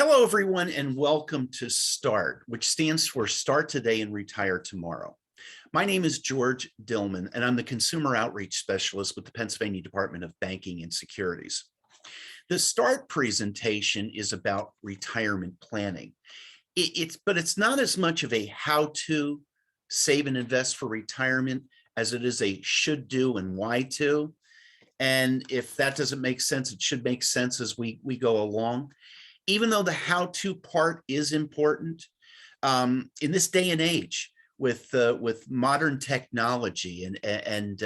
Hello, everyone, and welcome to STaRT, which stands for Start Today and Retire Tomorrow. My name is George Dillman, and I'm the Consumer Outreach Specialist with the Pennsylvania Department of Banking and Securities. The STaRT presentation is about retirement planning. But it's not as much of a how-to save and invest for retirement as it is a should do and why to. And if that doesn't make sense, it should make sense as we go along. Even though the how-to part is important, in this day and age with modern technology and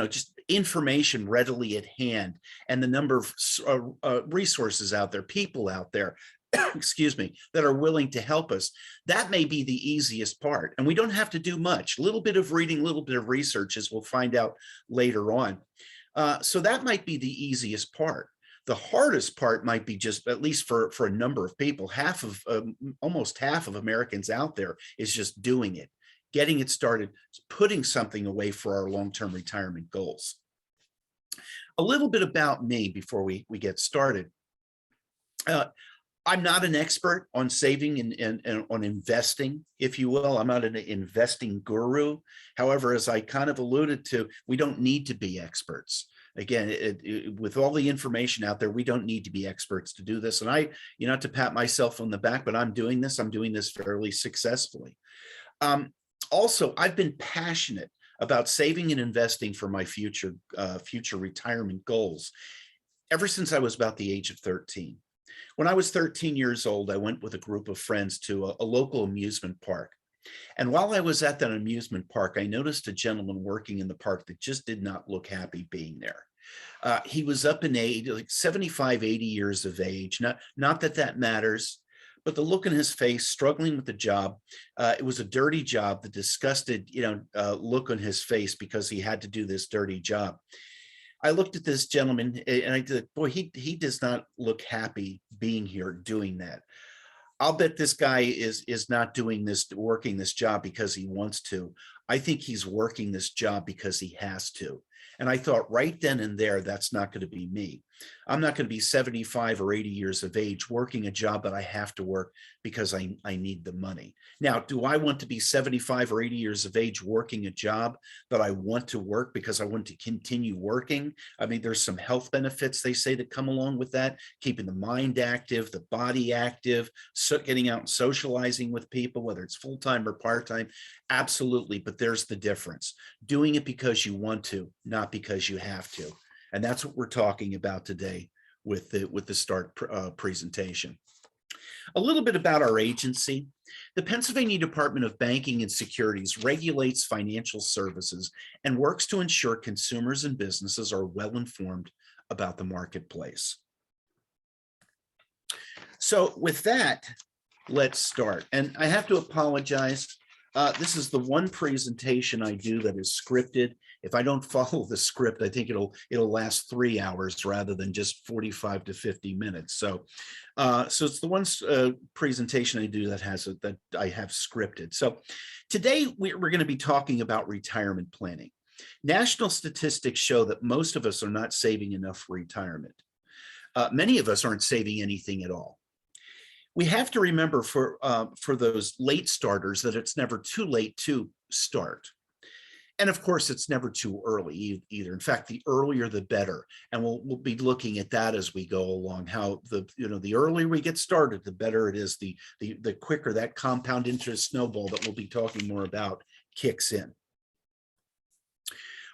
just information readily at hand, and the number of resources out there, people out there, excuse me, that are willing to help us, that may be the easiest part. And we don't have to do much. A little bit of reading, a little bit of research, as we'll find out later on. So that might be the easiest part. The hardest part might be just, at least for a number of people, almost half of Americans out there is just doing it, getting it started, putting something away for our long-term retirement goals. A little bit about me before we get started. I'm not an expert on saving and on investing, if you will. I'm not an investing guru. However, as I kind of alluded to, we don't need to be experts. Again, with all the information out there, we don't need to be experts to do this. And not to pat myself on the back, but I'm doing this fairly successfully. Also, I've been passionate about saving and investing for my future retirement goals ever since I was about the age of 13. When I was 13 years old, I went with a group of friends to a local amusement park. And while I was at that amusement park, I noticed a gentleman working in the park that just did not look happy being there. He was up in age, like 75, 80 years of age. Not that matters, but the look in his face, struggling with the job. It was a dirty job, the disgusted, look on his face because he had to do this dirty job. I looked at this gentleman and I said, boy, he does not look happy being here doing that. I'll bet this guy is not working this job because he wants to. I think he's working this job because he has to. And I thought right then and there, that's not going to be me. I'm not going to be 75 or 80 years of age working a job that I have to work because I need the money. Now, do I want to be 75 or 80 years of age working a job that I want to work because I want to continue working? I mean, there's some health benefits, they say, that come along with that, keeping the mind active, the body active, getting out and socializing with people, whether it's full-time or part-time. Absolutely, but there's the difference. Doing it because you want to, not because you have to. And that's what we're talking about today with the STaRT presentation. A little bit about our agency. The Pennsylvania Department of Banking and Securities regulates financial services and works to ensure consumers and businesses are well informed about the marketplace. So with that, let's start. And I have to apologize. This is the one presentation I do that is scripted. If I don't follow the script, I think it'll last 3 hours rather than just 45 to 50 minutes. So it's the one presentation I do that I have scripted. So today we're going to be talking about retirement planning. National statistics show that most of us are not saving enough for retirement. Many of us aren't saving anything at all. We have to remember for those late starters that it's never too late to start. And of course, it's never too early either. In fact, the earlier, the better. And we'll be looking at that as we go along, how the earlier we get started, the better it is, the quicker that compound interest snowball that we'll be talking more about kicks in.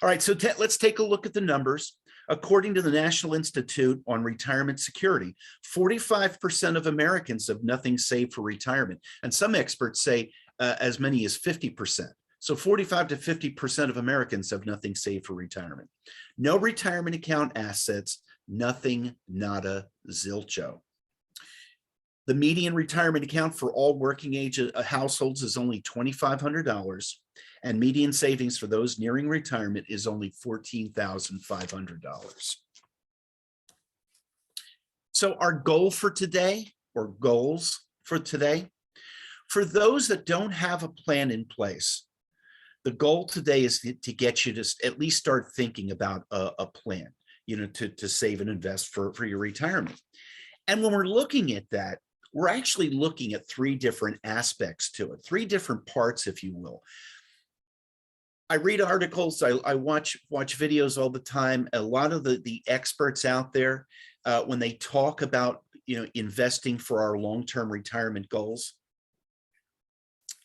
All right, so let's take a look at the numbers. According to the National Institute on Retirement Security, 45% of Americans have nothing saved for retirement. And some experts say as many as 50%. So 45 to 50% of Americans have nothing saved for retirement. No retirement account assets, nothing, nada, zilcho. The median retirement account for all working age households is only $2,500, and median savings for those nearing retirement is only $14,500. So our goal for today, or goals for today, for those that don't have a plan in place, the goal today is to get you to at least start thinking about a plan, to save and invest for your retirement. And when we're looking at that, we're actually looking at three different aspects to it, three different parts, if you will. I read articles, I watch videos all the time. A lot of the experts out there, when they talk about, investing for our long-term retirement goals,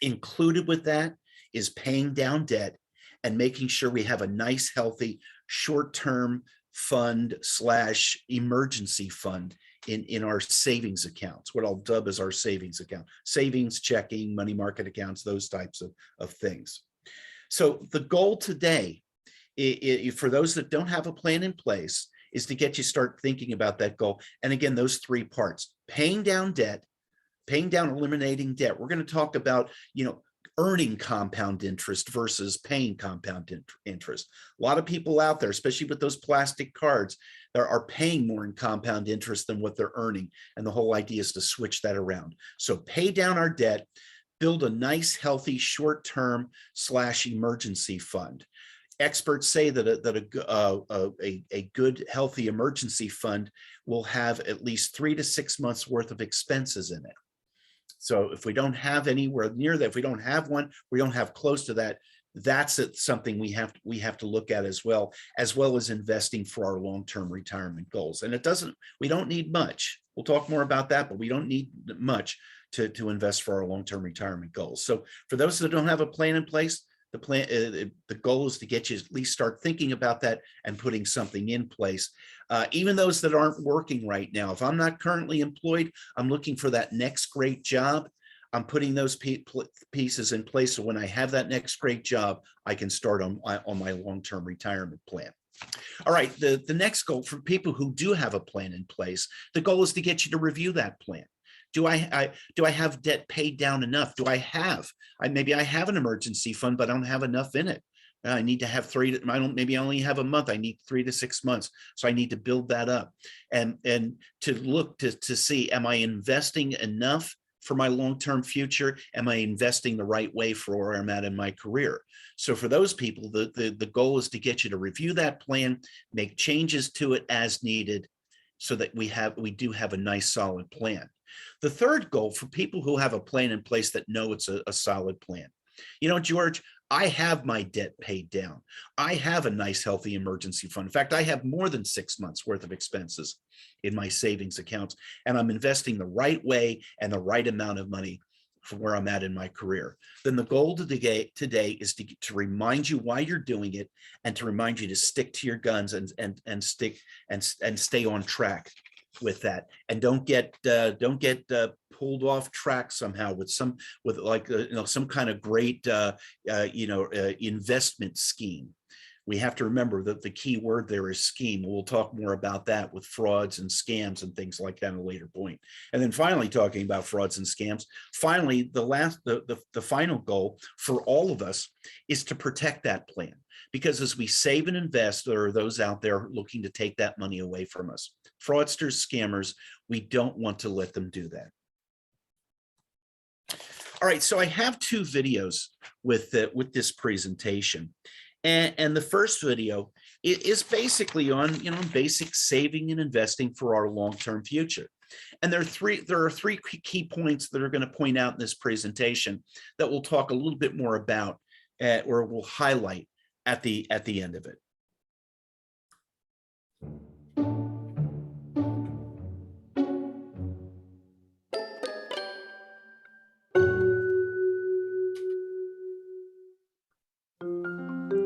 included with that is paying down debt and making sure we have a nice, healthy, short-term fund / emergency fund in our savings accounts, what I'll dub as our savings account, savings, checking, money market accounts, those types of things. So the goal today, for those that don't have a plan in place, is to get you start thinking about that goal. And again, those three parts: paying down debt, eliminating debt. We're going to talk about, earning compound interest versus paying compound interest. A lot of people out there, especially with those plastic cards, are paying more in compound interest than what they're earning. And the whole idea is to switch that around. So pay down our debt, build a nice, healthy, short-term / emergency fund. Experts say that a good, healthy emergency fund will have at least 3 to 6 months worth of expenses in it. So if we don't have anywhere near that, if we don't have one, we don't have close to that, that's something we have to look at as well as investing for our long-term retirement goals. And we don't need much. We'll talk more about that, but we don't need much to invest for our long-term retirement goals. So for those that don't have a plan in place, the goal is to get you at least start thinking about that and putting something in place. Even those that aren't working right now, if I'm not currently employed, I'm looking for that next great job. I'm putting those pieces in place, so when I have that next great job, I can start on my long-term retirement plan. All right, the next goal for people who do have a plan in place, the goal is to get you to review that plan. Do I have debt paid down enough? Maybe I have an emergency fund, but I don't have enough in it. I need to have maybe I only have a month. I need 3 to 6 months. So I need to build that up and to look to see, am I investing enough for my long-term future? Am I investing the right way for where I'm at in my career? So for those people, the goal is to get you to review that plan, make changes to it as needed, so that we do have a nice, solid plan. The third goal for people who have a plan in place that know it's a solid plan. George, I have my debt paid down. I have a nice, healthy emergency fund. In fact, I have more than 6 months worth of expenses in my savings accounts, and I'm investing the right way and the right amount of money for where I'm at in my career. Then the goal today is to remind you why you're doing it, and to remind you to stick to your guns and stay on track with that, and don't get pulled off track somehow with some kind of great investment scheme. We have to remember that the key word there is scheme. We'll talk more about that with frauds and scams and things like that at a later point. And then finally, talking about frauds and scams, finally, the final goal for all of us is to protect that plan. Because as we save and invest, there are those out there looking to take that money away from us. Fraudsters, scammers, we don't want to let them do that. All right, so I have 2 videos with this presentation. And the first video is basically on basic saving and investing for our long-term future. And there are three key points that are going to point out in this presentation that we'll talk a little bit more about, or we'll highlight at the end of it.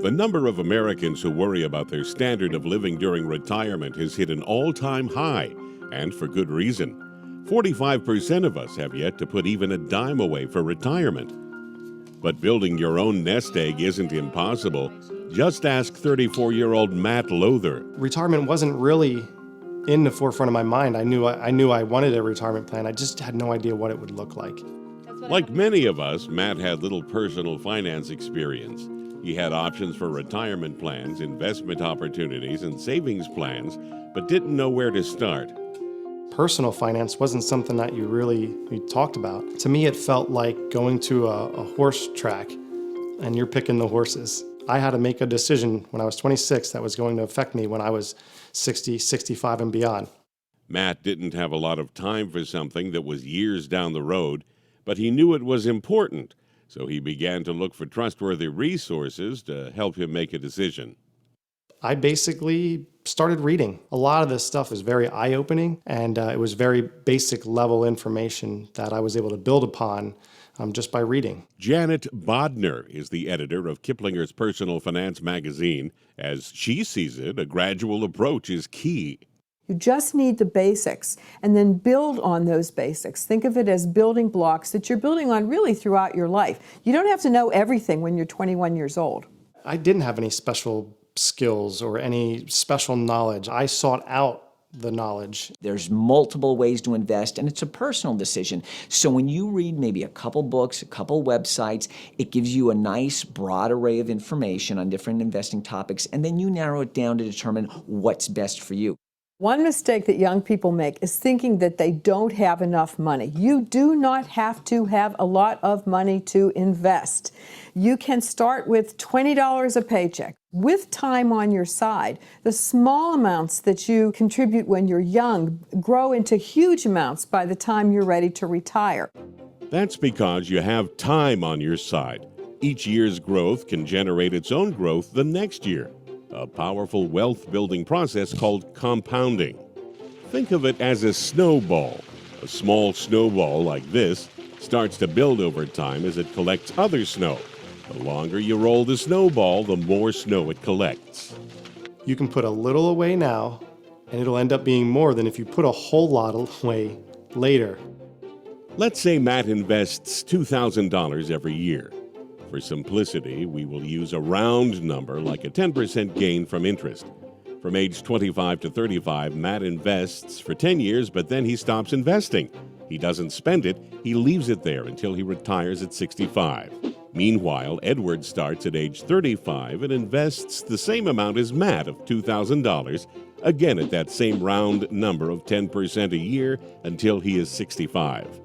The number of Americans who worry about their standard of living during retirement has hit an all-time high, and for good reason. 45% of us have yet to put even a dime away for retirement. But building your own nest egg isn't impossible. Just ask 34-year-old Matt Lowther. Retirement wasn't really in the forefront of my mind. I knew I wanted a retirement plan. I just had no idea what it would look like. Like many of us, Matt had little personal finance experience. He had options for retirement plans, investment opportunities, and savings plans, but didn't know where to start. Personal finance wasn't something that we talked about. To me, it felt like going to a horse track and you're picking the horses. I had to make a decision when I was 26 that was going to affect me when I was 60, 65 and beyond. Matt didn't have a lot of time for something that was years down the road, but he knew it was important, so he began to look for trustworthy resources to help him make a decision. I basically started reading. A lot of this stuff is very eye-opening, and it was very basic level information that I was able to build upon just by reading. Janet Bodner is the editor of Kiplinger's Personal Finance magazine. As she sees it, a gradual approach is key. You just need the basics and then build on those basics. Think of it as building blocks that you're building on really throughout your life. You don't have to know everything when you're 21 years old. I didn't have any special skills or any special knowledge. I sought out the knowledge. There's multiple ways to invest, and it's a personal decision. So when you read maybe a couple books, a couple websites, it gives you a nice broad array of information on different investing topics, and then you narrow it down to determine what's best for you. One mistake that young people make is thinking that they don't have enough money. You do not have to have a lot of money to invest. You can start with $20 a paycheck. With time on your side, the small amounts that you contribute when you're young grow into huge amounts by the time you're ready to retire. That's because you have time on your side. Each year's growth can generate its own growth the next year. A powerful wealth-building process called compounding. Think of it as a snowball. A small snowball like this starts to build over time as it collects other snow. The longer you roll the snowball, the more snow it collects. You can put a little away now, and it'll end up being more than if you put a whole lot away later. Let's say Matt invests $2,000 every year. For simplicity, we will use a round number like a 10% gain from interest. From age 25 to 35, Matt invests for 10 years, but then he stops investing. He doesn't spend it, he leaves it there until he retires at 65. Meanwhile, Edward starts at age 35 and invests the same amount as Matt of $2,000, again at that same round number of 10% a year until he is 65.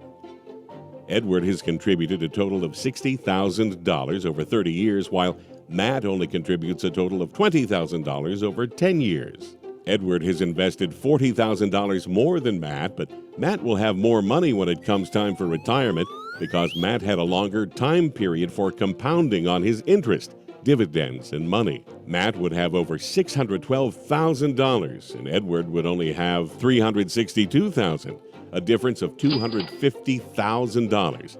Edward has contributed a total of $60,000 over 30 years, while Matt only contributes a total of $20,000 over 10 years. Edward has invested $40,000 more than Matt, but Matt will have more money when it comes time for retirement because Matt had a longer time period for compounding on his interest, dividends, and money. Matt would have over $612,000, and Edward would only have $362,000. A difference of $250,000.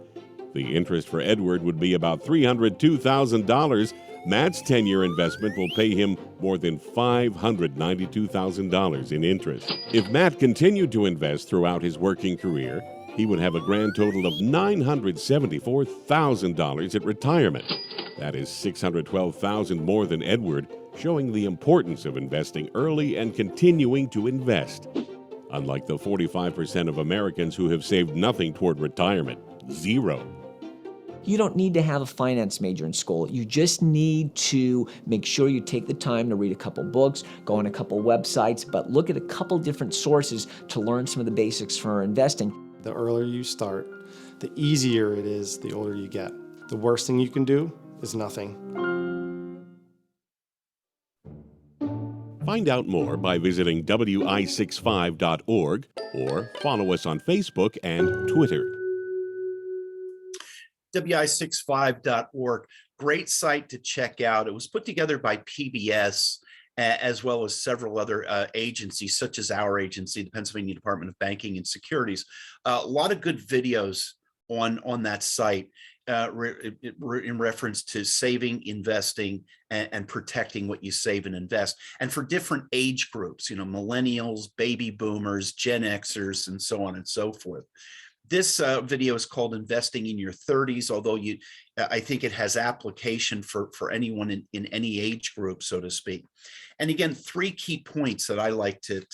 The interest for Edward would be about $302,000. Matt's 10-year investment will pay him more than $592,000 in interest. If Matt continued to invest throughout his working career, he would have a grand total of $974,000 at retirement. That is $612,000 more than Edward, showing the importance of investing early and continuing to invest. Unlike the 45% of Americans who have saved nothing toward retirement, zero. You don't need to have a finance major in school. You just need to make sure you take the time to read a couple books, go on a couple websites, but look at a couple different sources to learn some of the basics for investing. The earlier you start, the easier it is the older you get. The worst thing you can do is nothing. Find out more by visiting wi65.org or follow us on Facebook and Twitter. wi65.org, great site to check out. It was put together by PBS as well as several other agencies, such as our agency, the Pennsylvania Department of Banking and Securities. A lot of good videos on that site in reference to saving, investing, and protecting what you save and invest. And for different age groups, millennials, baby boomers, Gen Xers, and so on and so forth. This video is called Investing in Your 30s, although I think it has application for anyone in any age group, so to speak. And again, 3 key points that I like to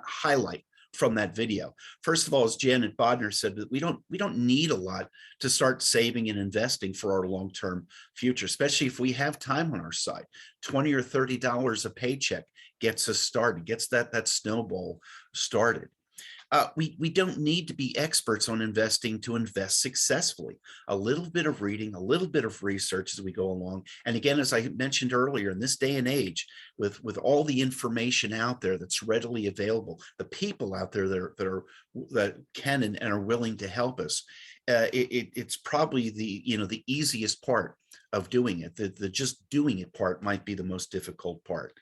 highlight from that video. First of all, as Janet Bodner said, that we don't need a lot to start saving and investing for our long-term future, especially if we have time on our side. $20 or $30 a paycheck gets us started, gets that snowball started. We don't need to be experts on investing to invest successfully. A little bit of reading, a little bit of research as we go along. And again, as I mentioned earlier, in this day and age, with all the information out there that's readily available, the people out there that can and are willing to help us, it's probably the easiest part of doing it. The just doing it part might be the most difficult part.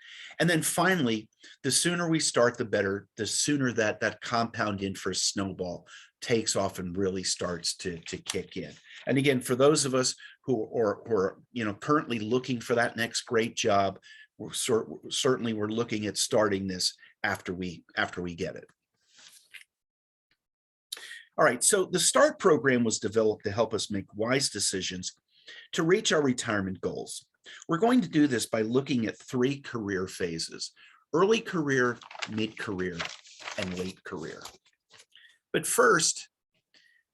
And then finally, the sooner we start, the better. The sooner that compound interest snowball takes off and really starts to kick in. And again, for those of us who are currently looking for that next great job, certainly we're looking at starting this after we get it. All right, so the STaRT program was developed to help us make wise decisions to reach our retirement goals. We're going to do this by looking at 3 career phases: early career, mid-career, and late career. But first,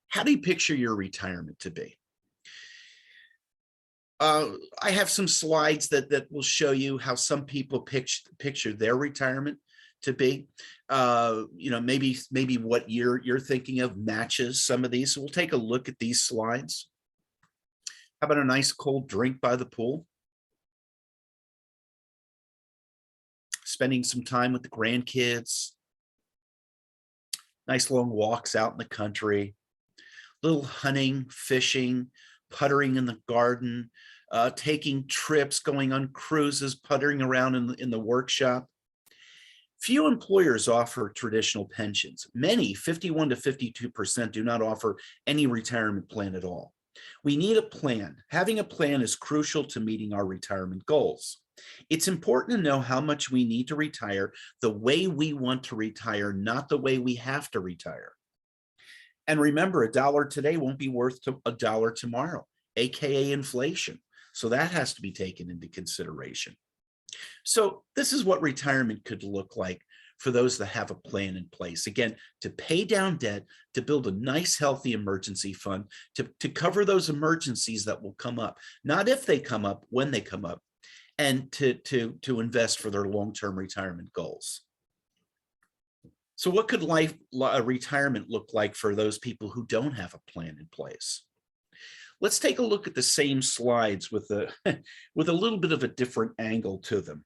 how do you picture your retirement to be? I have some slides that will show you how some people picture their retirement to be. Maybe what year you're thinking of matches some of these. So we'll take a look at these slides. How about a nice cold drink by the pool? Spending some time with the grandkids. Nice long walks out in the country. Little hunting, fishing, puttering in the garden, taking trips, going on cruises, puttering around in the workshop. Few employers offer traditional pensions. Many, 51 to 52%, do not offer any retirement plan at all. We need a plan. Having a plan is crucial to meeting our retirement goals. It's important to know how much we need to retire the way we want to retire, not the way we have to retire. And remember, $1 today won't be worth $1 tomorrow, aka inflation. So that has to be taken into consideration. So this is what retirement could look like for those that have a plan in place. Again, to pay down debt, to build a nice, healthy emergency fund, to cover those emergencies that will come up, not if they come up, when they come up, and to invest for their long-term retirement goals. So what could retirement look like for those people who don't have a plan in place? Let's take a look at the same slides with a little bit of a different angle to them.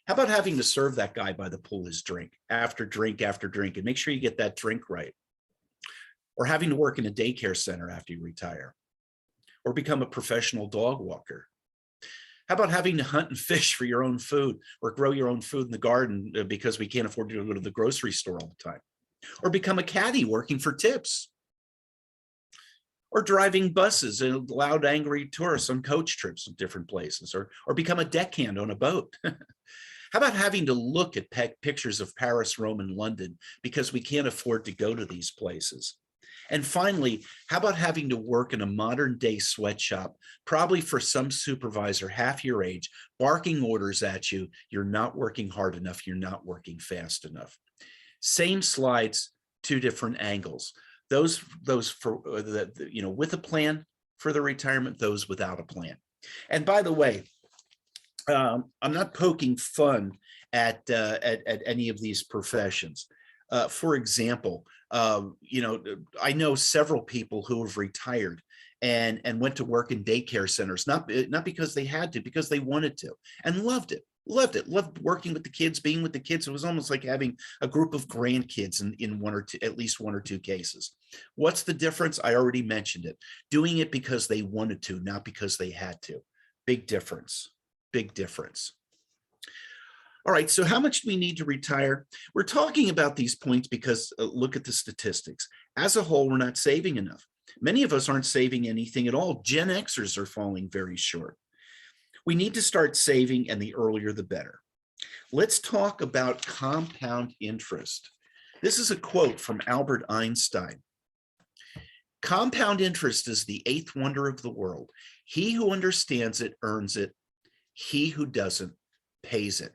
How about having to serve that guy by the pool his drink after drink after drink, and make sure you get that drink right? Or having to work in a daycare center after you retire, or become a professional dog walker? How about having to hunt and fish for your own food, or grow your own food in the garden because we can't afford to go to the grocery store all the time? Or become a caddy working for tips? Or driving buses and loud, angry tourists on coach trips to different places, or become a deckhand on a boat? How about having to look at pictures of Paris, Rome, and London because we can't afford to go to these places? And finally, how about having to work in a modern day sweatshop, probably for some supervisor half your age, barking orders at you, you're not working hard enough, you're not working fast enough? Same slides, 2 different angles. Those for with a plan for the retirement, those without a plan. And by the way, I'm not poking fun at any of these professions. For example, I know several people who have retired and went to work in daycare centers, not because they had to, because they wanted to, and loved it. Loved working with the kids, being with the kids. It was almost like having a group of grandkids in at least one or two cases. What's the difference? I already mentioned it. Doing it because they wanted to, not because they had to. Big difference. Big difference. All right, so how much do we need to retire? We're talking about these points because look at the statistics. As a whole, we're not saving enough. Many of us aren't saving anything at all. Gen Xers are falling very short. We need to start saving, and the earlier the better. Let's talk about compound interest. This is a quote from Albert Einstein. Compound interest is the 8th wonder of the world. He who understands it earns it. He who doesn't pays it.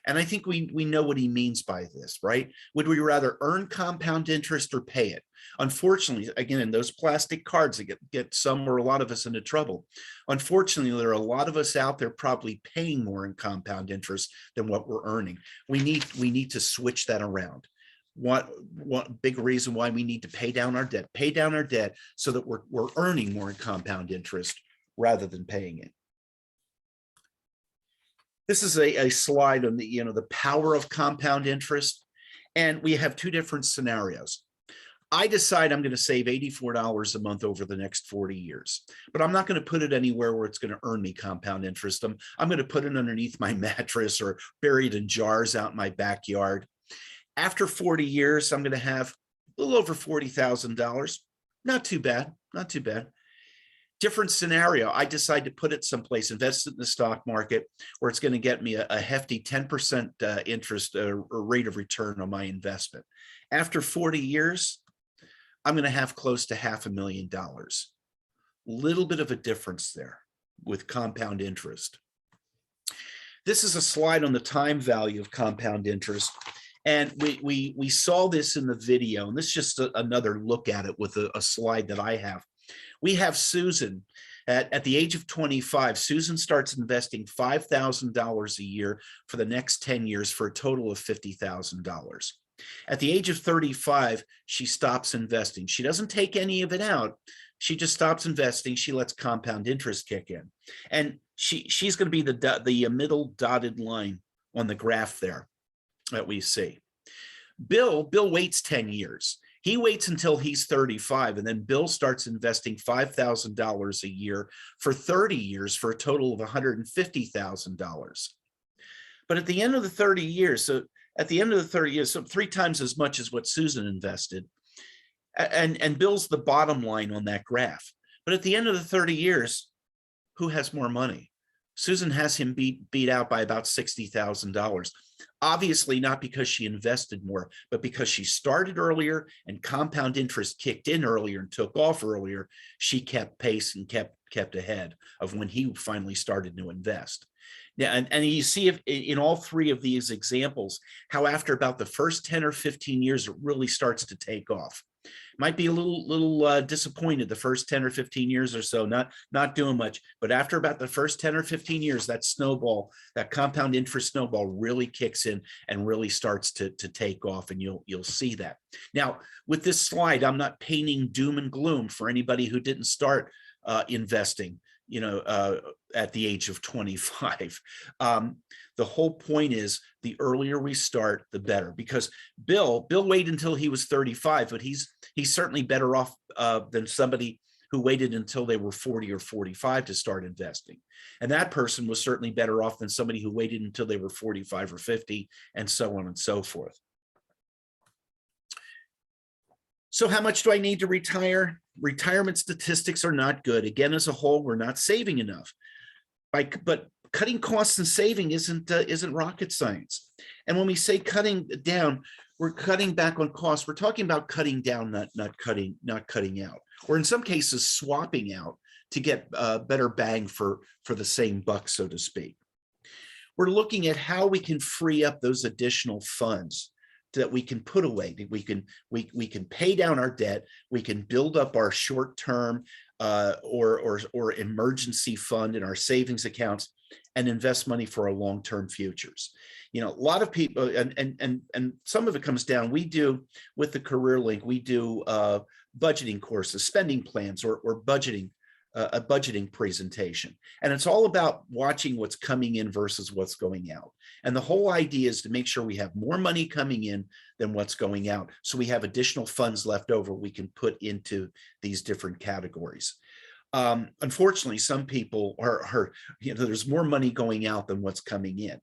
And I think we know what he means by this, right? Would we rather earn compound interest or pay it? Unfortunately, again, in those plastic cards that get some or a lot of us into trouble. Unfortunately, there are a lot of us out there probably paying more in compound interest than what we're earning. We need to switch that around. one big reason why we need to pay down our debt so that we're earning more in compound interest rather than paying it. This is a slide on the power of compound interest. And we have two different scenarios. I decide I'm going to save $84 a month over the next 40 years, but I'm not going to put it anywhere where it's going to earn me compound interest. I'm going to put it underneath my mattress or buried in jars out in my backyard. After 40 years, I'm going to have a little over $40,000. Not too bad, not too bad. Different scenario. I decide to put it someplace, invest it in the stock market, where it's going to get me a hefty 10% interest or rate of return on my investment. After 40 years, I'm going to have close to $500,000. Little bit of a difference there with compound interest. This is a slide on the time value of compound interest. And we saw this in the video, and this is just another look at it with a slide that I have. We have Susan at the age of 25. Susan starts investing $5,000 a year for the next 10 years for a total of $50,000. At the age of 35, she stops investing. She doesn't take any of it out. She just stops investing. She lets compound interest kick in. And she's going to be the middle dotted line on the graph there that we see. Bill waits 10 years. He waits until he's 35, and then Bill starts investing $5,000 a year for 30 years for a total of $150,000. But at the end of the 30 years, so 3 times as much as what Susan invested, and Bill's the bottom line on that graph. But at the end of the 30 years, who has more money? Susan has him beat out by about $60,000. Obviously not because she invested more, but because she started earlier and compound interest kicked in earlier and took off earlier. She kept pace and kept ahead of when he finally started to invest. Yeah, and you see if in all three of these examples, how after about the first 10 or 15 years, it really starts to take off. Might be a little disappointed the first 10 or 15 years or so, not doing much. But after about the first 10 or 15 years, that snowball, that compound interest snowball really kicks in and really starts to take off, and you'll see that. Now, with this slide, I'm not painting doom and gloom for anybody who didn't start investing, at the age of 25. The whole point is the earlier we start, the better, because Bill waited until he was 35, but he's certainly better off than somebody who waited until they were 40 or 45 to start investing. And that person was certainly better off than somebody who waited until they were 45 or 50, and so on and so forth. So how much do I need to retire? Retirement statistics are not good. Again, as a whole, we're not saving enough. But cutting costs and saving isn't rocket science. And when we say cutting down, we're cutting back on costs. We're talking about cutting down, not cutting out, or in some cases swapping out to get better bang for the same buck, so to speak. We're looking at how we can free up those additional funds that we can put away. We can pay down our debt. We can build up our short-term or emergency fund in our savings accounts and invest money for our long-term futures. A lot of people, and some of it comes down, we do with the Career Link, we do budgeting courses, spending plans, or budgeting, a budgeting presentation. And it's all about watching what's coming in versus what's going out. And the whole idea is to make sure we have more money coming in than what's going out, so we have additional funds left over we can put into these different categories. Unfortunately, some people are there's more money going out than what's coming in.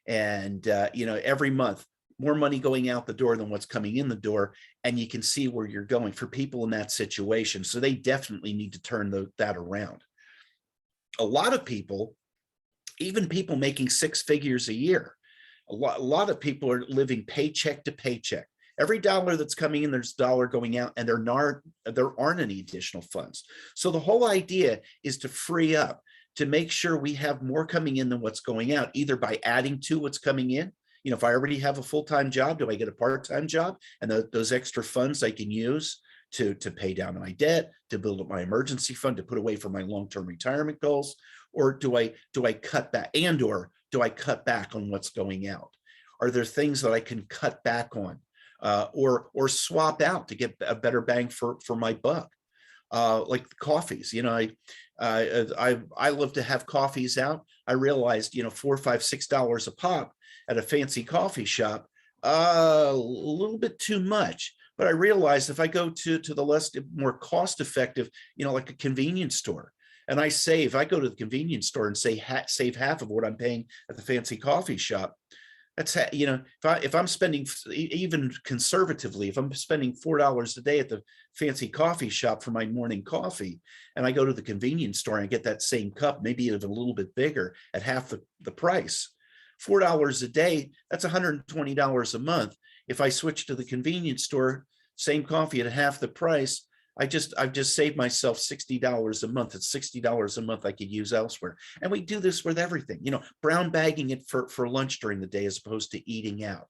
And, every month, more money going out the door than what's coming in the door. And you can see where you're going for people in that situation. So they definitely need to turn that around. A lot of people, even people making 6 figures a year, a lot of people are living paycheck to paycheck. Every dollar that's coming in, there's a dollar going out, and there aren't any additional funds. So the whole idea is to free up, to make sure we have more coming in than what's going out, either by adding to what's coming in. If I already have a full-time job, do I get a part-time job? And those extra funds I can use to pay down my debt, to build up my emergency fund, to put away for my long-term retirement goals? Or do I cut back, or do I cut back on what's going out? Are there things that I can cut back on or swap out to get a better bang for my buck. Like the coffees, I love to have coffees out. I realized, $4, $5, $6 a pop at a fancy coffee shop, a little bit too much. But I realized if I go to the more cost effective, like a convenience store, and I go to the convenience store and save half of what I'm paying at the fancy coffee shop. That's, if I'm spending, even conservatively, if I'm spending $4 a day at the fancy coffee shop for my morning coffee, and I go to the convenience store and get that same cup, maybe even a little bit bigger at half the price, $4 a day, that's $120 a month. If I switch to the convenience store, same coffee at half the price, I've just saved myself $60 a month. It's $60 a month I could use elsewhere. And we do this with everything, brown bagging it for lunch during the day as opposed to eating out.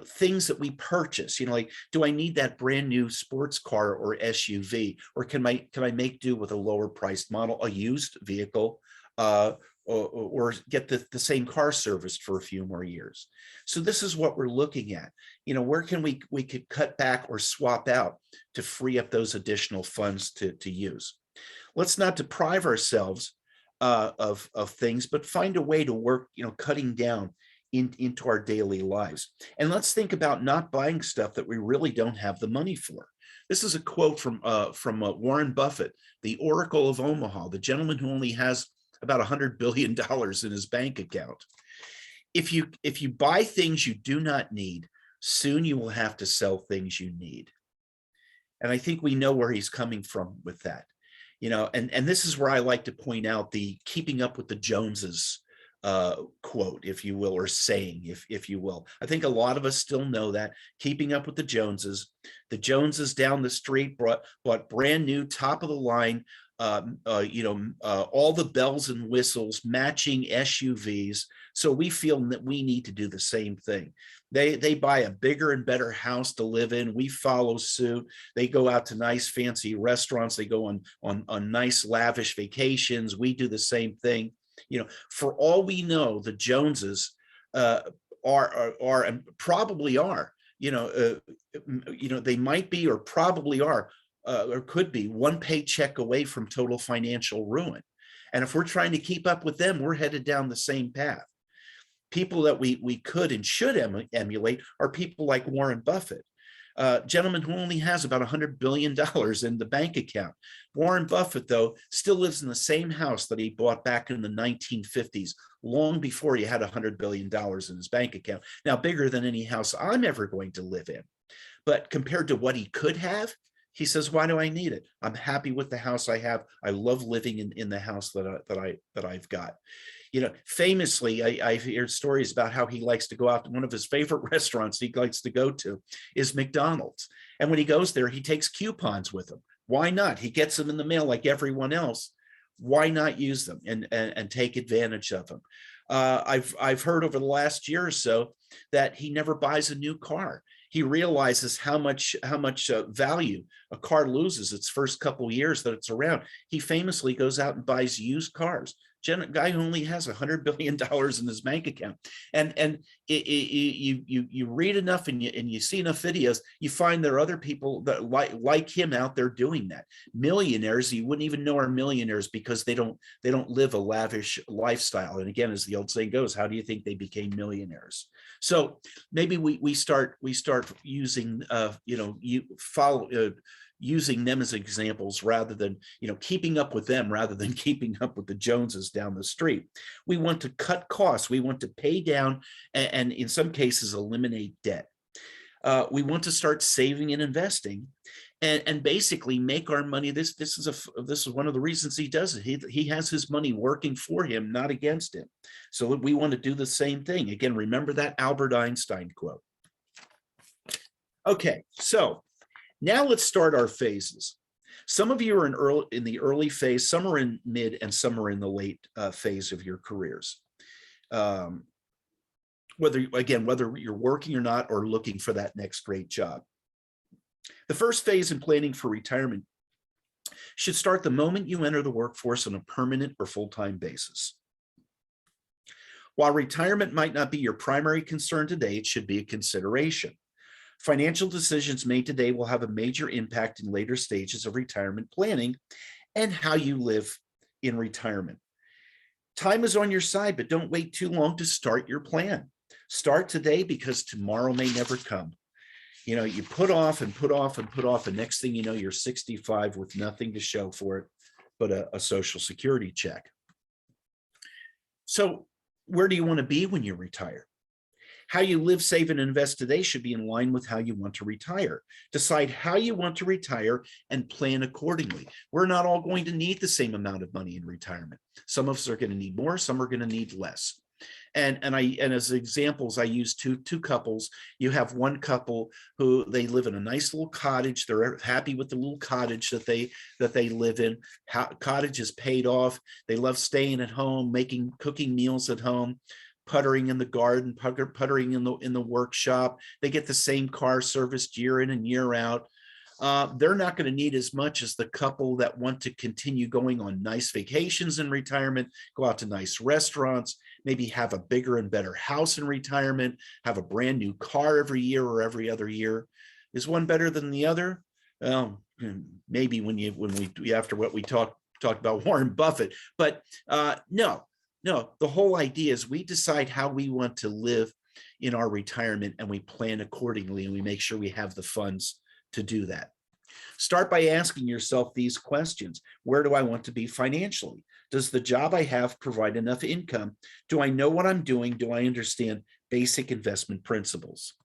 Things that we purchase, like, do I need that brand new sports car or SUV, or can I make do with a lower priced model, a used vehicle, or get the same car serviced for a few more years? So this is what we're looking at. Where can we could cut back or swap out to free up those additional funds to use. Let's not deprive ourselves of things, but find a way to work, cutting down into our daily lives. And let's think about not buying stuff that we really don't have the money for. This is a quote from Warren Buffett, the Oracle of Omaha, the gentleman who only has about $100 billion in his bank account. If you buy things you do not need, soon you will have to sell things you need. And I think we know where he's coming from with that. And this is where I like to point out the keeping up with the Joneses quote, if you will, or saying, if you will. I think a lot of us still know that, keeping up with the Joneses. The Joneses down the street bought brand new, top of the line, all the bells and whistles, matching SUVs. So we feel that we need to do the same thing. They buy a bigger and better house to live in. We follow suit. They go out to nice fancy restaurants. They go on nice lavish vacations. We do the same thing. For all we know, the Joneses are and probably are. They might be, or probably are, or could be, one paycheck away from total financial ruin. And if we're trying to keep up with them, we're headed down the same path. People that we could and should emulate are people like Warren Buffett, gentleman who only has about $100 billion in the bank account. Warren Buffett, though, still lives in the same house that he bought back in the 1950s, long before he had $100 billion in his bank account. Now, bigger than any house I'm ever going to live in. But compared to what he could have, he says, why do I need it? I'm happy with the house I have. I love living in the house that I've got. Famously, I've heard stories about how he likes to go out to one of his favorite restaurants he likes to go to is McDonald's. And when he goes there, he takes coupons with him. Why not? He gets them in the mail like everyone else. Why not use them and take advantage of them? I've heard over the last year or so that he never buys a new car. He realizes how much value a car loses its first couple of years that it's around. He famously goes out and buys used cars. Guy who only has $100 billion in his bank account, and you read enough and you see enough videos, you find there are other people that like him out there doing that. Millionaires you wouldn't even know are millionaires because they don't live a lavish lifestyle. And again, as the old saying goes, how do you think they became millionaires? So maybe we start using using them as examples rather than keeping up with them, rather than keeping up with the Joneses down the street. We want to cut costs. We want to pay down and in some cases eliminate debt. We want to start saving and investing, and basically make our money. This is one of the reasons he does it. He has his money working for him, not against him. So we want to do the same thing. Again, remember that Albert Einstein quote. Okay, so now let's start our phases. Some of you are in the early phase, some are in mid, and some are in the late phase of your careers. Whether you're working or not, or looking for that next great job. The first phase in planning for retirement should start the moment you enter the workforce on a permanent or full-time basis. While retirement might not be your primary concern today, it should be a consideration. Financial decisions made today will have a major impact in later stages of retirement planning and how you live in retirement. Time is on your side, but don't wait too long to start your plan. Start today because tomorrow may never come. You know, you put off and put off and put off, and next thing you know, you're 65 with nothing to show for it but a Social Security check. So where do you want to be when you retire? How you live, save, and invest today should be in line with how you want to retire. Decide how you want to retire and plan accordingly. We're not all going to need the same amount of money in retirement. Some of us are going to need more, some are going to need less. And as examples, I use two couples. You have one couple who they live in a nice little cottage. They're happy with the little cottage that they live in. Cottage is paid off. They love staying at home, cooking meals at home, puttering in the garden, puttering in the workshop. They get the same car serviced year in and year out. They're not going to need as much as the couple that want to continue going on nice vacations in retirement, go out to nice restaurants, maybe have a bigger and better house in retirement, have a brand new car every year or every other year. Is one better than the other? Well, maybe when we after what we talked about Warren Buffett, but no, the whole idea is we decide how we want to live in our retirement and we plan accordingly and we make sure we have the funds to do that. Start by asking yourself these questions. Where do I want to be financially? Does the job I have provide enough income? Do I know what I'm doing? Do I understand basic investment principles?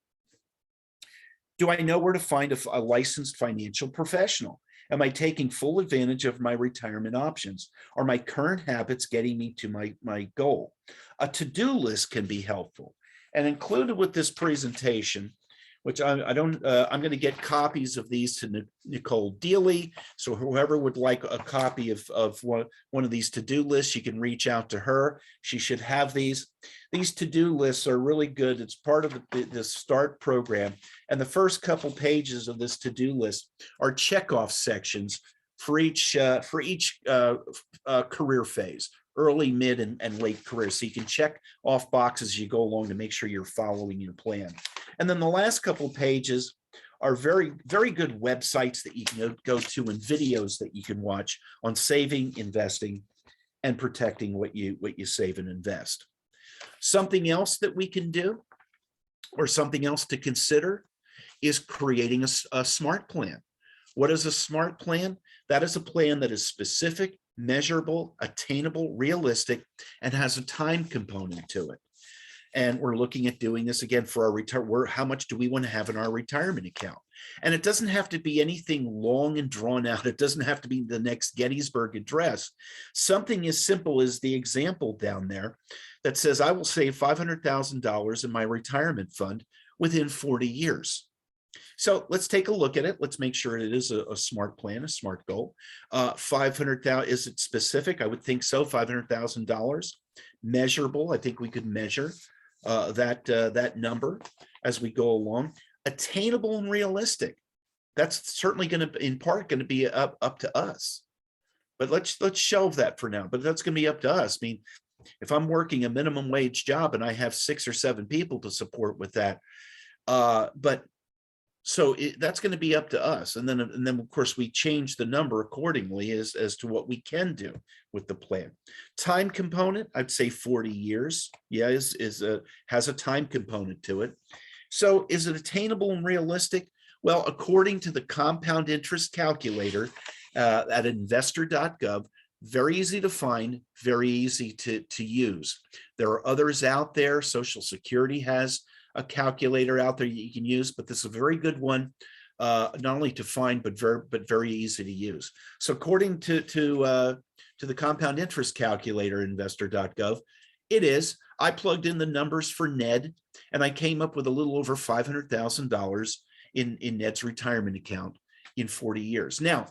Do I know where to find a licensed financial professional? Am I taking full advantage of my retirement options? Are my current habits getting me to my goal? A to-do list can be helpful. And included with this presentation, which I'm going to get copies of these to Nicole Dealey. So whoever would like a copy of one of these to-do lists, you can reach out to her. She should have these. These to-do lists are really good. It's part of the STaRT program. And the first couple pages of this to-do list are checkoff sections for each career phase, early, mid, and late career. So you can check off boxes as you go along to make sure you're following your plan. And then the last couple of pages are very, very good websites that you can go to and videos that you can watch on saving, investing, and protecting what you save and invest. Something else that we can do, or something else to consider, is creating a SMART plan. What is a SMART plan? That is a plan that is specific, measurable, attainable, realistic, and has a time component to it. And we're looking at doing this again for our retirement. How much do we want to have in our retirement account? And it doesn't have to be anything long and drawn out. It doesn't have to be the next Gettysburg Address. Something as simple as the example down there that says, I will save $500,000 in my retirement fund within 40 years. So let's take a look at it. Let's make sure it is a SMART plan, a SMART goal. 500,000, is it specific? I would think so. $500,000. Measurable. I think we could measure that number as we go along. Attainable and realistic. That's certainly going to, in part, going to be up to us. But let's shelve that for now. But that's going to be up to us. I mean, if I'm working a minimum wage job and I have 6 or 7 people to support with that, that's going to be up to us. And then of course we change the number accordingly as to what we can do with the plan. Time component, I'd say 40 years. Yeah, has a time component to it. So is it attainable and realistic? Well, according to the compound interest calculator at investor.gov, very easy to find, very easy to use. There are others out there. Social Security has a calculator out there you can use, but this is a very good one, not only to find, but very easy to use. So according to the compound interest calculator, investor.gov, I plugged in the numbers for Ned, and I came up with a little over $500,000 in Ned's retirement account in 40 years. Now,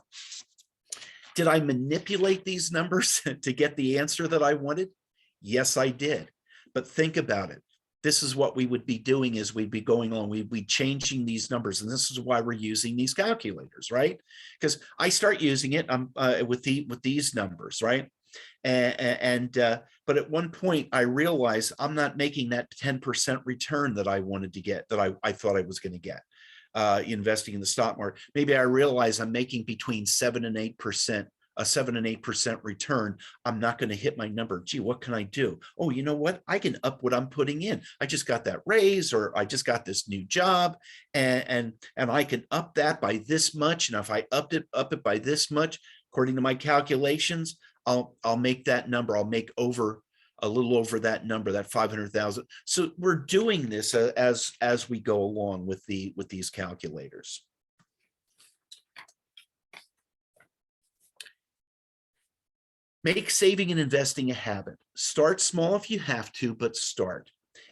did I manipulate these numbers to get the answer that I wanted? Yes, I did. But think about it. This is what we would be doing as we'd be going on. We'd be changing these numbers. And this is why we're using these calculators, right? Because I start using it with these numbers, right? But at one point I realized I'm not making that 10% return that I wanted to get, that I thought I was going to get investing in the stock market. Maybe I realize I'm making between 7 and 8%, a 7 and 8% return. I'm not going to hit my number. Gee, what can I do? Oh, you know what? I can up what I'm putting in. I just got that raise, or I just got this new job, and I can up that by this much. And if I up it by this much, according to my calculations, I'll make that number. I'll make a little over that number, that 500,000. So we're doing this as we go along with these calculators. Make saving and investing a habit. Start small if you have to, but start.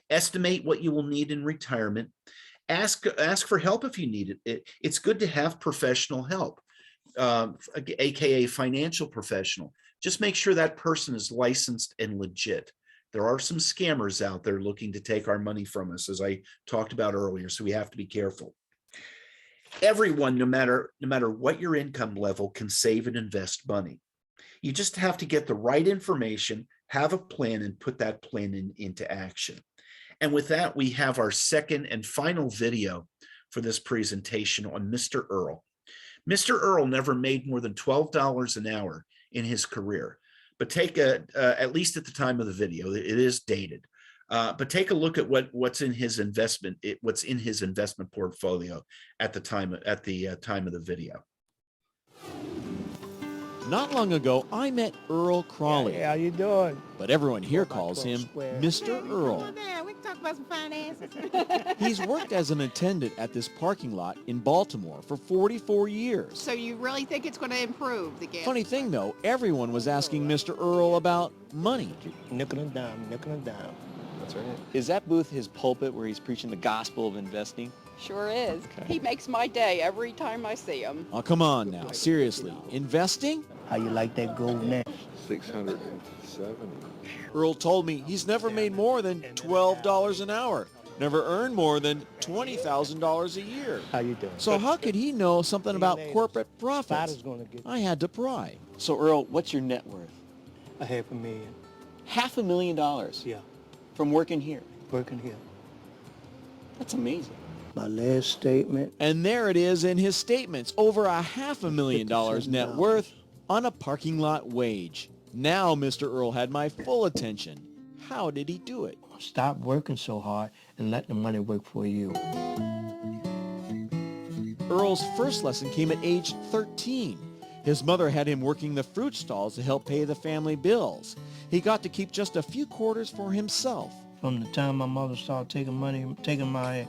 Estimate what you will need in retirement. Ask for help if you need it. It's good to have professional help, aka financial professional. Just make sure that person is licensed and legit. There are some scammers out there looking to take our money from us, as I talked about earlier, so we have to be careful. Everyone, no matter what your income level, can save and invest money. You just have to get the right information, have a plan, and put that plan into action. And with that, we have our second and final video for this presentation on Mr. Earl. Mr. Earl never made more than $12 an hour in his career, but take at least at the time of the video, it is dated. But take a look at what's in his investment portfolio at the time of the video. Not long ago, I met Earl Crawley. Hey, how you doing? But everyone here calls him Mr. Earl. Yeah, we can talk about some finances. He's worked as an attendant at this parking lot in Baltimore for 44 years. So you really think it's going to improve the gas? Funny thing, though, everyone was asking Mr. Earl about money. Nickel and dime, nickel and dime. That's right. Is that booth his pulpit where he's preaching the gospel of investing? Sure is. He makes my day every time I see him. Oh, come on now, seriously. Investing? How you like that gold now? 670. Earl told me he's never made more than $12 an hour, never earned more than $20,000 a year. How you doing? So how could he know something about corporate profits? Spider's gonna get I had to pry. So Earl, what's your net worth? $500,000. $500,000 Yeah, from working here. working here. That's amazing. My last statement. And there it is in his statements, over $500,000 net worth on a parking lot wage. Now Mr. Earl had my full attention. How did he do it? Stop working so hard and let the money work for you. Earl's first lesson came at age 13. His mother had him working the fruit stalls to help pay the family bills. He got to keep just a few quarters for himself. From the time my mother started taking my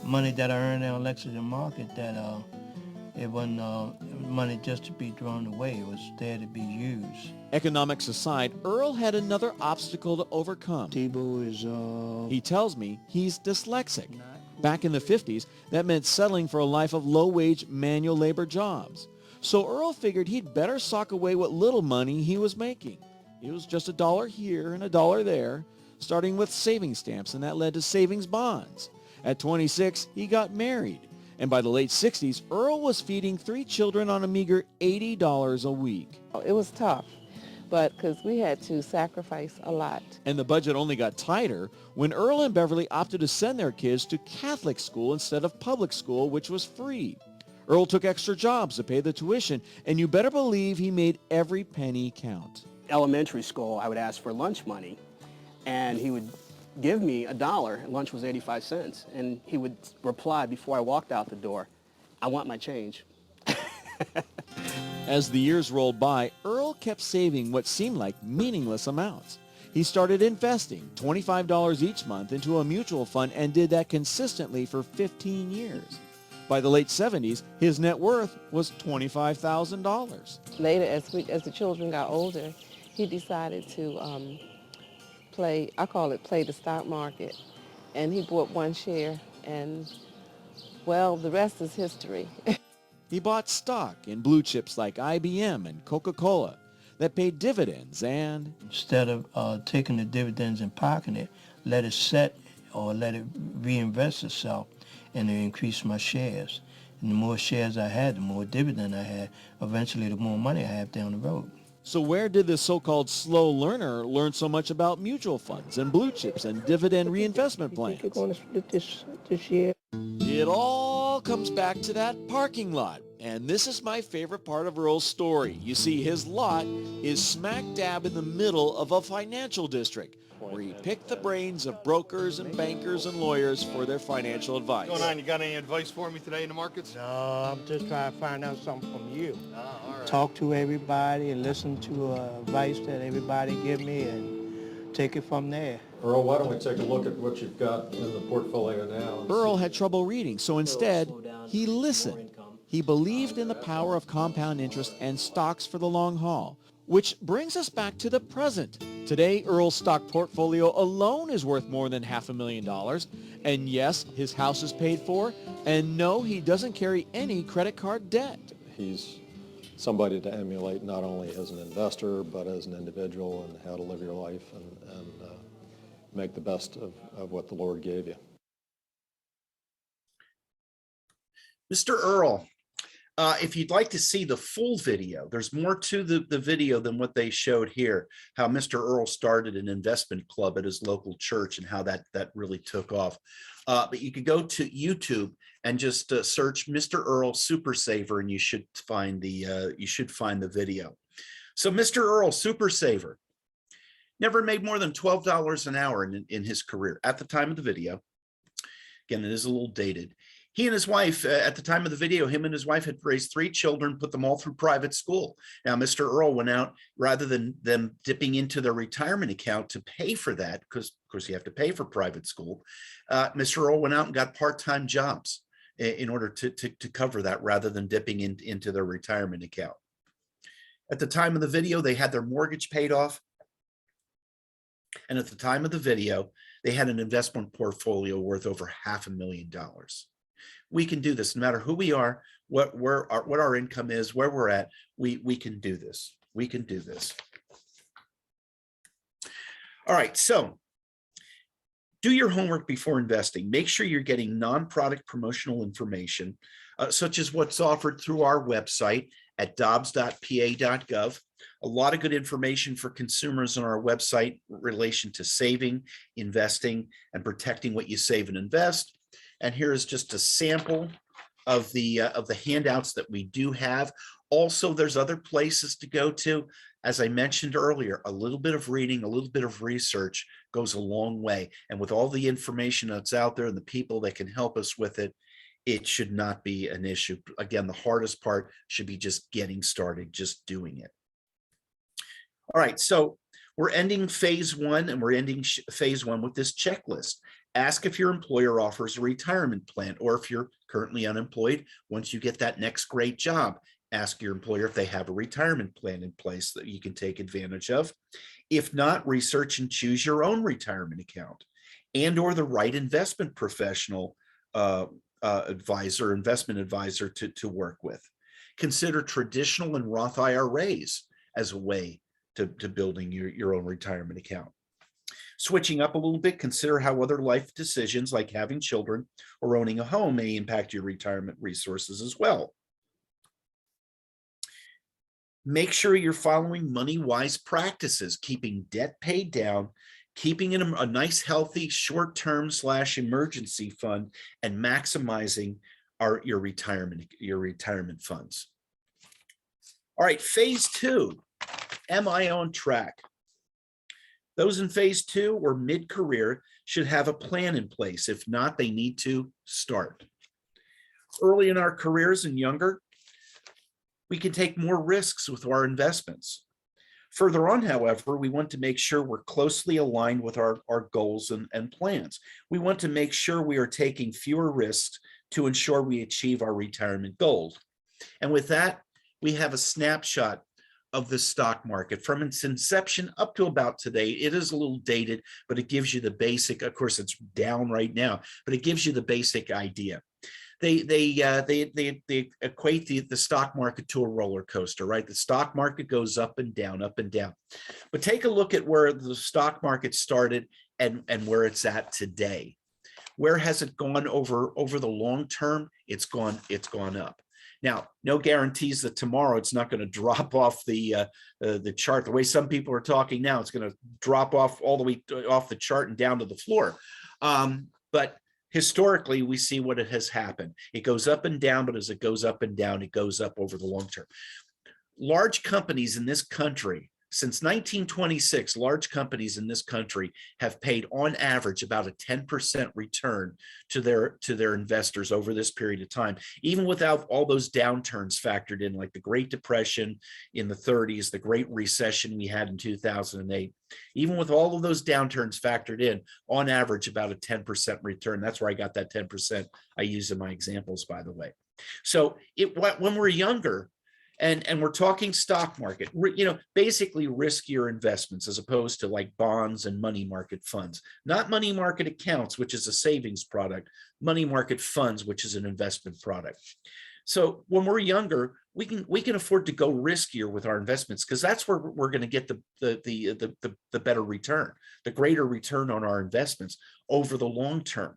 money that I earned in Lexington Market, that it wasn't money just to be thrown away. It was there to be used. Economics aside, Earl had another obstacle to overcome. Tebow is He tells me he's dyslexic. Back in the 50s, that meant settling for a life of low-wage manual labor jobs. So Earl figured he'd better sock away what little money he was making. It was just $1 here and $1 there, starting with savings stamps, and that led to savings bonds. At 26, he got married. And by the late 60s, Earl was feeding 3 children on a meager $80 a week. It was tough, but because we had to sacrifice a lot. And the budget only got tighter when Earl and Beverly opted to send their kids to Catholic school instead of public school, which was free. Earl took extra jobs to pay the tuition, and you better believe he made every penny count. Elementary school, I would ask for lunch money, and he would give me $1, and lunch was 85 cents, and he would reply before I walked out the door, "I want my change." As the years rolled by, Earl kept saving what seemed like meaningless amounts. He started investing $25 each month into a mutual fund and did that consistently for 15 years. By the late 70s, his net worth was $25,000. Later, as the children got older, he decided to play the stock market. And he bought 1 share, and, well, the rest is history. He bought stock in blue chips like IBM and Coca-Cola that paid dividends, and instead of taking the dividends and parking it, let it set or let it reinvest itself, and it increased my shares. And the more shares I had, the more dividend I had. Eventually, the more money I had down the road. So where did this so-called slow learner learn so much about mutual funds and blue chips and dividend reinvestment plans? You're going to split this year. It all comes back to that parking lot. And this is my favorite part of Earl's story. You see, his lot is smack dab in the middle of a financial district where he picked the brains of brokers and bankers and lawyers for their financial advice. What's going on? You got any advice for me today in the markets? No, I'm just trying to find out something from you. All right. Talk to everybody and listen to advice that everybody give me and take it from there. Earl, why don't we take a look at what you've got in the portfolio now? Earl had trouble reading, so instead, he listened. He believed in the power of compound interest and stocks for the long haul. Which brings us back to the present. Today, Earl's stock portfolio alone is worth more than $500,000. And yes, his house is paid for. And no, he doesn't carry any credit card debt. He's somebody to emulate not only as an investor, but as an individual and how to live your life and make the best of what the Lord gave you. Mr. Earl, if you'd like to see the full video, there's more to the video than what they showed here, how Mr. Earl started an investment club at his local church and how that really took off. But you could go to YouTube and just search Mr. Earl Super Saver, and you should find the video. So Mr. Earl Super Saver never made more than $12 an hour in his career at the time of the video. Again, it is a little dated. He and his wife, at the time of the video, him and his wife had raised 3 children, put them all through private school. Now, Mr. Earl went out, rather than them dipping into their retirement account to pay for that, because of course you have to pay for private school, Mr. Earl went out and got part-time jobs in order to cover that, rather than dipping into their retirement account. At the time of the video, they had their mortgage paid off. And at the time of the video, they had an investment portfolio worth over $500,000. We can do this no matter who we are, what our income is, where we're at. We can do this. We can do this. All right, so do your homework before investing. Make sure you're getting non-product promotional information, such as what's offered through our website at dobbs.pa.gov. A lot of good information for consumers on our website in relation to saving, investing, and protecting what you save and invest. And here is just a sample of the handouts that we do have. Also, there's other places to go to. As I mentioned earlier, a little bit of reading, a little bit of research goes a long way. And with all the information that's out there and the people that can help us with it, it should not be an issue. Again, the hardest part should be just getting started, just doing it. All right, so we're ending phase 1, and we're ending phase 1 with this checklist. Ask if your employer offers a retirement plan, or if you're currently unemployed, once you get that next great job, ask your employer if they have a retirement plan in place that you can take advantage of. If not, research and choose your own retirement account, and or the right investment professional investment advisor to work with. Consider traditional and Roth IRAs as a way to building your own retirement account. Switching up a little bit, consider how other life decisions like having children or owning a home may impact your retirement resources as well. Make sure you're following money-wise practices, keeping debt paid down, keeping in a nice, healthy short-term / emergency fund, and maximizing your retirement funds. All right, phase 2. Am I on track? Those in phase 2 or mid-career should have a plan in place. If not, they need to start. Early in our careers and younger, we can take more risks with our investments. Further on, however, we want to make sure we're closely aligned with our goals and plans. We want to make sure we are taking fewer risks to ensure we achieve our retirement goals. And with that, we have a snapshot of the stock market from its inception up to about today. It is a little dated, but it gives you the basic. Of course, it's down right now, but it gives you the basic idea. They equate the stock market to a roller coaster, right? The stock market goes up and down, up and down. But take a look at where the stock market started and where it's at today. Where has it gone over the long term? It's gone up. Now, no guarantees that tomorrow it's not going to drop off the chart. The way some people are talking now, it's going to drop off all the way off the chart and down to the floor. But historically, we see what it has happened. It goes up and down, but as it goes up and down, it goes up over the long term. Large companies in this country, since 1926, large companies in this country have paid on average about a 10% return to their investors over this period of time, even without all those downturns factored in, like the Great Depression in the 30s, the Great Recession we had in 2008. Even with all of those downturns factored in, on average, about a 10% return. That's where I got that 10% I use in my examples, by the way. So when we're younger, and we're talking stock market, basically riskier investments as opposed to like bonds and money market funds, not money market accounts, which is a savings product, money market funds, which is an investment product. So when we're younger, we can afford to go riskier with our investments, because that's where we're going to get the better return, the greater return on our investments over the long term.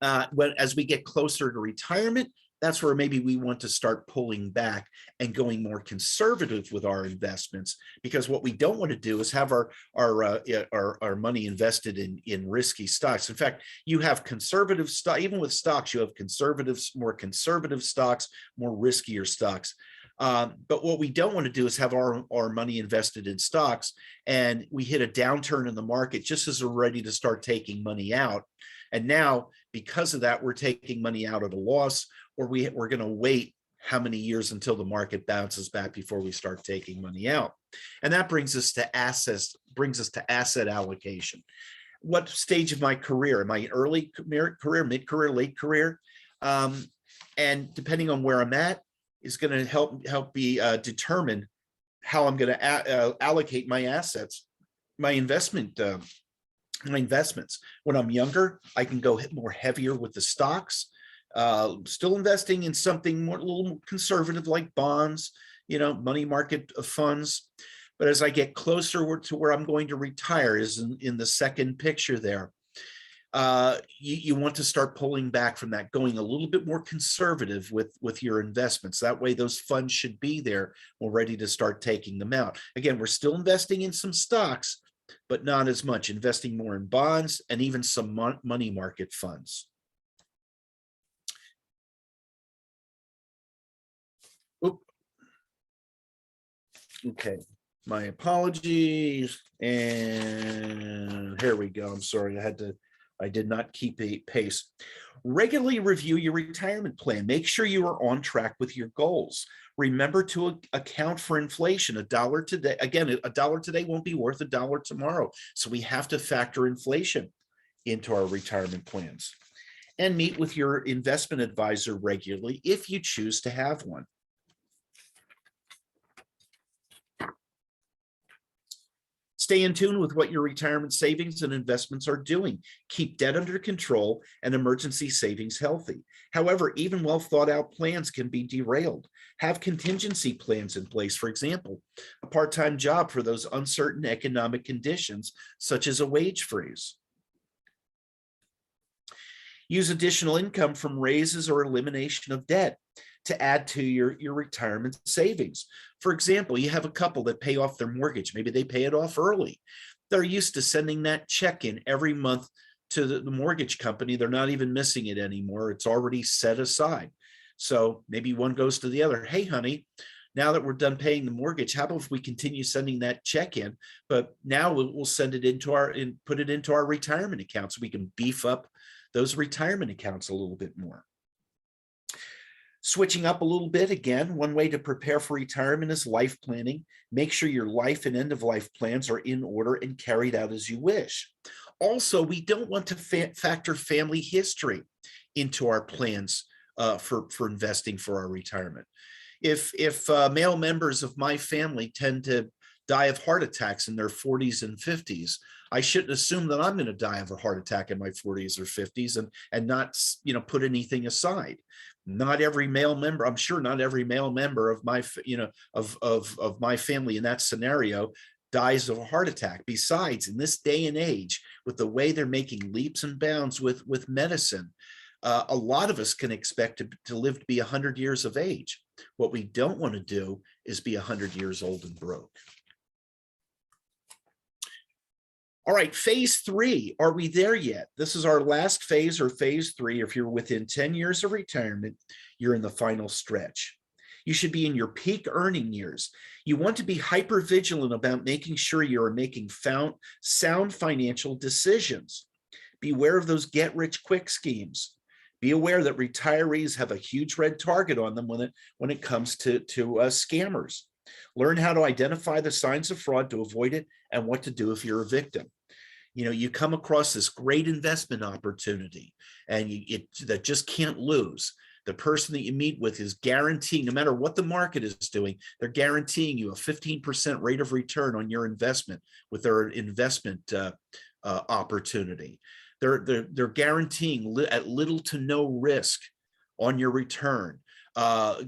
As we get closer to retirement, that's where maybe we want to start pulling back and going more conservative with our investments, because what we don't want to do is have our money invested in risky stocks. In fact, you have conservative stock, even with stocks, you have more conservative stocks, more riskier stocks. But what we don't want to do is have our money invested in stocks and we hit a downturn in the market just as we're ready to start taking money out. And now, because of that, we're taking money out at a loss, or we're going to wait how many years until the market bounces back before we start taking money out. And that brings us to asset allocation. What stage of my career? Am I early career, mid-career, late career? And depending on where I'm at is going to help me determine how I'm going to allocate my assets, my investments. When I'm younger, I can go more heavier with the stocks, still investing in something a little more conservative like bonds, money market funds. But as I get closer to where I'm going to retire, is in the second picture there, you want to start pulling back from that, going a little bit more conservative with your investments. That way those funds should be there, we're ready to start taking them out. Again, we're still investing in some stocks, but not as much, investing more in bonds and even some money market funds. Oop. Okay, my apologies. And here we go. I'm sorry, I did not keep a pace. Regularly review your retirement plan. Make sure you are on track with your goals. Remember to account for inflation. $1 today, again, $1 today won't be worth $1 tomorrow. So we have to factor inflation into our retirement plans. And meet with your investment advisor regularly if you choose to have one. Stay in tune with what your retirement savings and investments are doing. Keep debt under control and emergency savings healthy. However, even well thought out plans can be derailed. Have contingency plans in place. For example, a part-time job for those uncertain economic conditions, such as a wage freeze. Use additional income from raises or elimination of debt to add to your retirement savings. For example, you have a couple that pay off their mortgage. Maybe they pay it off early. They're used to sending that check in every month to the mortgage company. They're not even missing it anymore. It's already set aside. So maybe one goes to the other. Hey, honey, now that we're done paying the mortgage, how about if we continue sending that check in? But now we'll send it put it into our retirement account so we can beef up those retirement accounts a little bit more. Switching up a little bit, again, one way to prepare for retirement is life planning. Make sure your life and end of life plans are in order and carried out as you wish. Also, we don't want to factor family history into our plans for investing for our retirement. If male members of my family tend to die of heart attacks in their 40s and 50s, I shouldn't assume that I'm going to die of a heart attack in my 40s or 50s and not, put anything aside. Not every male member, I'm sure not every male member of my, of my family in that scenario dies of a heart attack. Besides, in this day and age, with the way they're making leaps and bounds with medicine, A lot of us can expect to live to be 100 years of age. What we don't want to do is be 100 years old and broke. All right, phase 3, are we there yet? This is our last phase, or phase 3. If you're within 10 years of retirement, you're in the final stretch. You should be in your peak earning years. You want to be hyper vigilant about making sure you are making sound financial decisions. Beware of those get rich quick schemes. Be aware that retirees have a huge red target on them when it comes to scammers. Learn how to identify the signs of fraud to avoid it, and what to do if you're a victim. You know, you come across this great investment opportunity and that just can't lose. The person that you meet with is guaranteeing, no matter what the market is doing, they're guaranteeing you a 15% rate of return on your investment with their investment opportunity. They're guaranteeing at little to no risk on your return. There's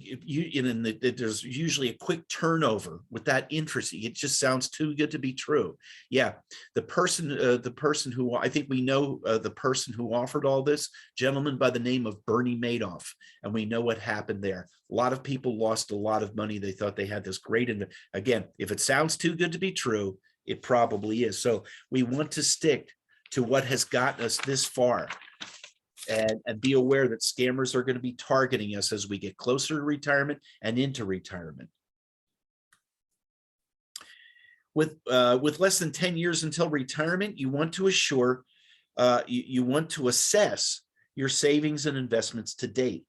usually a quick turnover with that interest. It just sounds too good to be true. Yeah, the person who, I think we know the person who offered all this, gentleman by the name of Bernie Madoff, and we know what happened there. A lot of people lost a lot of money. They thought they had this great, and again, if it sounds too good to be true, it probably is. So we want to stick to what has gotten us this far. And be aware that scammers are going to be targeting us as we get closer to retirement and into retirement. With less than 10 years until retirement, you want to you want to assess your savings and investments to date.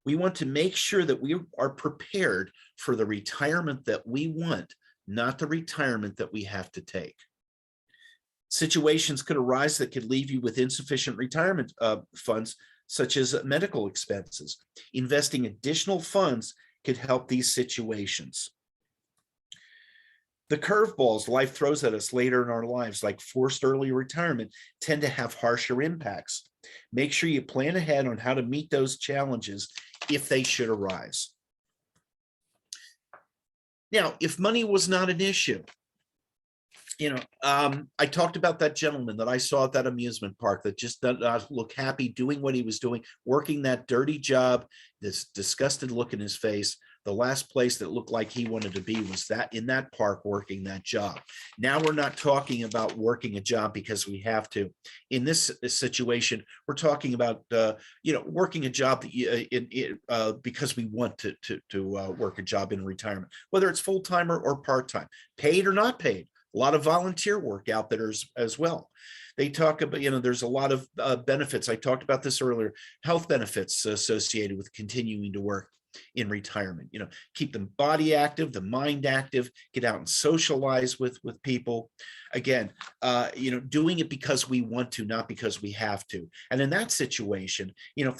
We want to make sure that we are prepared for the retirement that we want, not the retirement that we have to take. Situations could arise that could leave you with insufficient retirement funds, such as medical expenses. Investing additional funds could help these situations. The curveballs life throws at us later in our lives, like forced early retirement, tend to have harsher impacts. Make sure you plan ahead on how to meet those challenges if they should arise. Now, if money was not an issue, I talked about that gentleman that I saw at that amusement park that just did not look happy doing what he was doing, working that dirty job, this disgusted look in his face. The last place that looked like he wanted to be was in that park working that job. Now we're not talking about working a job because we have to. In this situation, we're talking about working a job because we want to work a job in retirement, whether it's full-time or part-time, paid or not paid. A lot of volunteer work out there as well. They talk about, there's a lot of benefits. I talked about this earlier, health benefits associated with continuing to work in retirement. Keep the body active, the mind active, get out and socialize with people. Again, doing it because we want to, not because we have to. And in that situation, if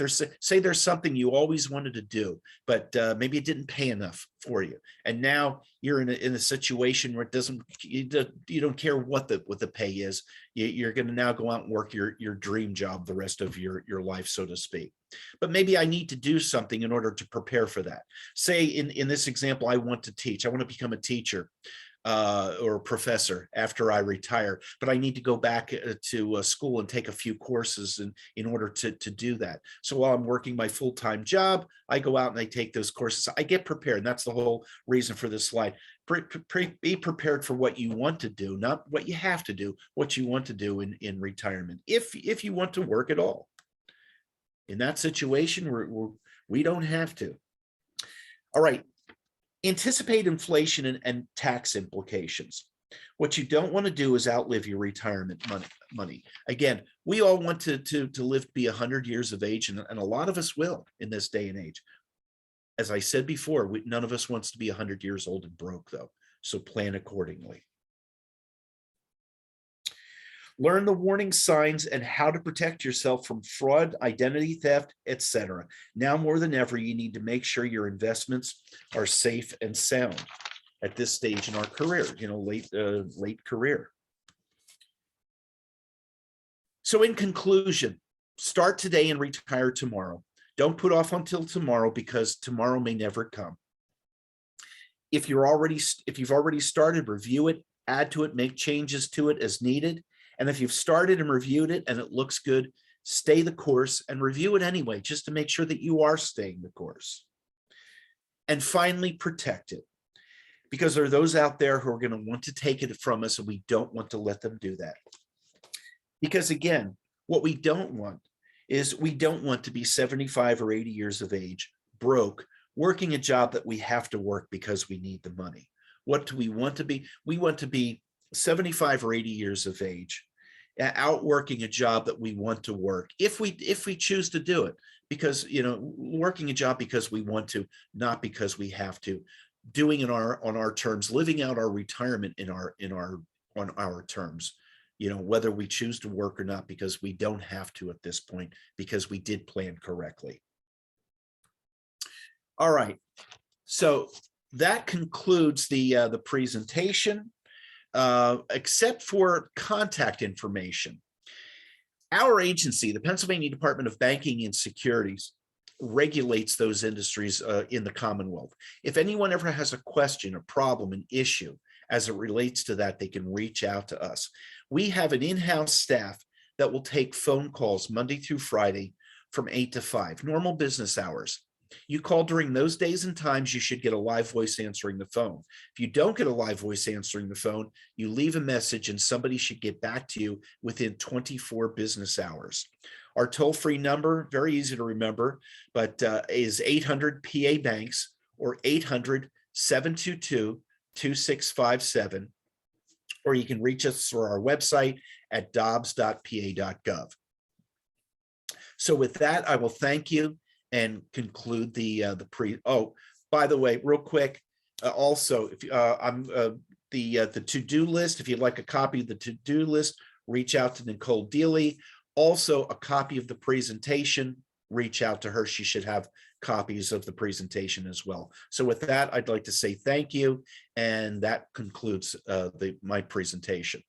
there's something you always wanted to do, but maybe it didn't pay enough for you, and now you're in a situation where you don't care what the pay is. You're going to now go out and work your dream job the rest of your life, so to speak. But maybe I need to do something in order to prepare for that. Say in this example, I want to teach. I want to become a teacher or a professor after I retire, but I need to go back to school and take a few courses in order to do that. So while I'm working my full-time job, I go out and I take those courses. I get prepared. And that's the whole reason for this slide. Be prepared for what you want to do, not what you have to do, what you want to do in retirement, if you want to work at all. In that situation, we don't have to. All right. Anticipate inflation and tax implications. What you don't want to do is outlive your retirement money. Again, we all want to live to be 100 years of age, and a lot of us will in this day and age. As I said before, none of us wants to be 100 years old and broke, though. So plan accordingly. Learn the warning signs and how to protect yourself from fraud, identity theft, etc. Now more than ever, you need to make sure your investments are safe and sound at this stage in our career, late career. So in conclusion, start today and retire tomorrow. Don't put off until tomorrow, because tomorrow may never come. If you've already started, review it, add to it, make changes to it as needed. And if you've started and reviewed it and it looks good, stay the course and review it anyway, just to make sure that you are staying the course. And finally, protect it, because there are those out there who are going to want to take it from us, and we don't want to let them do that. Because again, what we don't want is we don't want to be 75 or 80 years of age, broke, working a job that we have to work because we need the money. What do we want to be? We want to be 75 or 80 years of age, out working a job that we want to work, if we choose to do it, because, you know, working a job because we want to, not because we have to, doing it on our terms, living out our retirement on our terms, you know, whether we choose to work or not, because we don't have to at this point, because we did plan correctly. All right, so that concludes the presentation, except for contact information. Our agency, the Pennsylvania Department of Banking and Securities, regulates those industries in the Commonwealth. If anyone ever has a question, a problem, an issue as it relates to that, they can reach out to us. We have an in-house staff that will take phone calls Monday through Friday from 8 to 5, normal business hours. You call during those days and times, you should get a live voice answering the phone. If you don't get a live voice answering the phone, you leave a message and somebody should get back to you within 24 business hours. Our toll-free number, very easy to remember, but is 800 PA Banks, or 800-722-2657, or you can reach us through our website at dobbs.pa.gov. So with that, I will thank you and conclude oh, by the way, real quick, also, if the to-do list, if you'd like a copy of the to-do list, reach out to Nicole Dealey. Also, a copy of the presentation, reach out to her. She should have copies of the presentation as well. So with that, I'd like to say thank you, and that concludes my presentation.